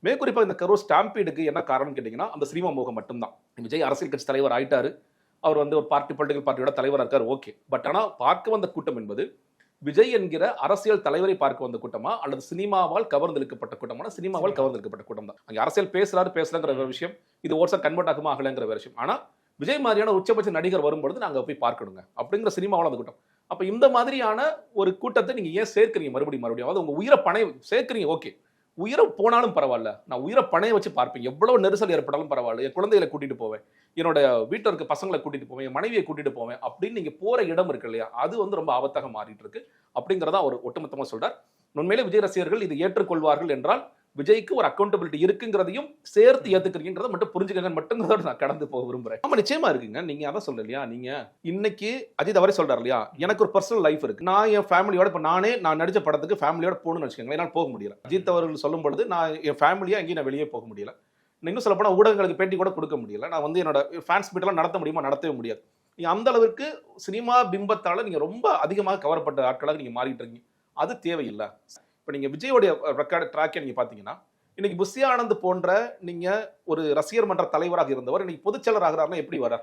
மேற்குறிப்பா இந்த கரூர் ஸ்டாம்பீடுக்கு என்ன காரணம் கேட்டீங்கன்னா, அந்த சினிமா மோகம் மட்டும்தான். விஜய் அரசியல் கட்சி தலைவர் ஆயிட்டாரு. அவர் ஒரு பொலிட்டிக்கல் பார்ட்டியோட தலைவரா இருக்காரு. ஓகே. பட் ஆனா பார்க்க வந்த கூட்டம் என்பது விஜய் என்கிற அரசியல் தலைவரை பார்க்க வந்த கூட்டமா அல்லது சினிமாவால் கவர்ந்தெழுக்கப்பட்ட கூட்டமான சினிமாவால் கவர்ந்தெழுக்கப்பட்ட கூட்டம் தான். அங்க அரசியல் பேசுறாங்கிற ஒரு விஷயம், இது ஓட்ஸா கன்வெர்ட் ஆகுமா ஆகலங்கிற ஒரு விஷயம். ஆனா விஜய் மாதிரியான உச்சபட்ச நடிகர் வரும்பொழுது நாங்க போய் பார்க்கணுங்க அப்படிங்கிற சினிமாவால் அந்த கூட்டம். அப்ப இந்த மாதிரியான ஒரு கூட்டத்தை நீங்க ஏன் சேர்க்கிறீங்க மறுபடியும் அதாவது உங்க உயிரை பணைய சேர்க்கிறீங்க. ஓகே, உயிரை போனாலும் பரவாயில்ல, நான் உயிரை பணைய வச்சு பார்ப்பேன். எவ்வளவு நெரிசல் ஏற்பட்டாலும் பரவாயில்ல, என் குழந்தைகளை கூட்டிட்டு போவேன், என்னோட வீட்டில் இருக்க பசங்களை கூட்டிட்டு போவேன், என் மனைவியை கூட்டிட்டு போவேன் அப்படின்னு நீங்க போற இடம் இருக்கு இல்லையா, அது ரொம்ப ஆபத்தாக மாறிட்டு இருக்கு அப்படிங்கிறதா அவர் ஒட்டுமொத்தமா சொல்றார். உண்மையிலே விஜய் ரசிகர்கள் இது ஏற்றுக்கொள்வார்கள் என்றால் விஜய்க்கு ஒரு அக்கௌண்டபிலிட்டி இருக்குங்கிறதையும் சேர்த்து ஏத்துக்கிறீங்கிறத மட்டும் புரிஞ்சுக்கங்க மட்டுங்கிறதோட நான் கடந்து போக விரும்புறேன். ஆமா, நிச்சயமா இருக்குங்க. நீங்க அதான் சொல்ல இல்லையா, நீங்க இன்னைக்கு அஜித் அவரே சொல்றாரு இல்லையா, எனக்கு ஒரு பர்சனல் லைஃப் இருக்கு. நான் என் ஃபேமிலியோட இப்ப நான் நடிச்ச படத்துக்கு ஃபேமிலியோட போகணும்னு வச்சுக்கோங்களேன், என்னால் போக முடியல. அஜித் அவர்கள் சொல்லும் பொழுது நான் என் ஃபேமிலியா எங்கேயும் நான் வெளியே போக முடியல. இன்னும் சொல்ல போனா ஊடகங்களுக்கு பேட்டி கூட கொடுக்க முடியல. நான் என்னோட ஃபேன்ஸ் மீட் எல்லாம் நடத்த முடியுமா, நடத்தவே முடியாது. நீங்க அந்த அளவுக்கு சினிமா பிம்பத்தால நீங்க ரொம்ப அதிகமாக கவரப்பட்ட ஆட்களாக நீங்க மாறிட்டு இருக்கீங்க. அது தேவையில்லை. இப்போ நீங்க விஜயோடைய ரெக்கார்டு ட்ராக்கை நீங்க பாத்தீங்கன்னா, இன்னைக்கு புஷி ஆனந்த் போன்ற நீங்க ஒரு ரசிகர் மன்ற தலைவராக இருந்தவர் இன்னைக்கு பொதுச்செயலர் ஆகிறாருன்னா எப்படி வர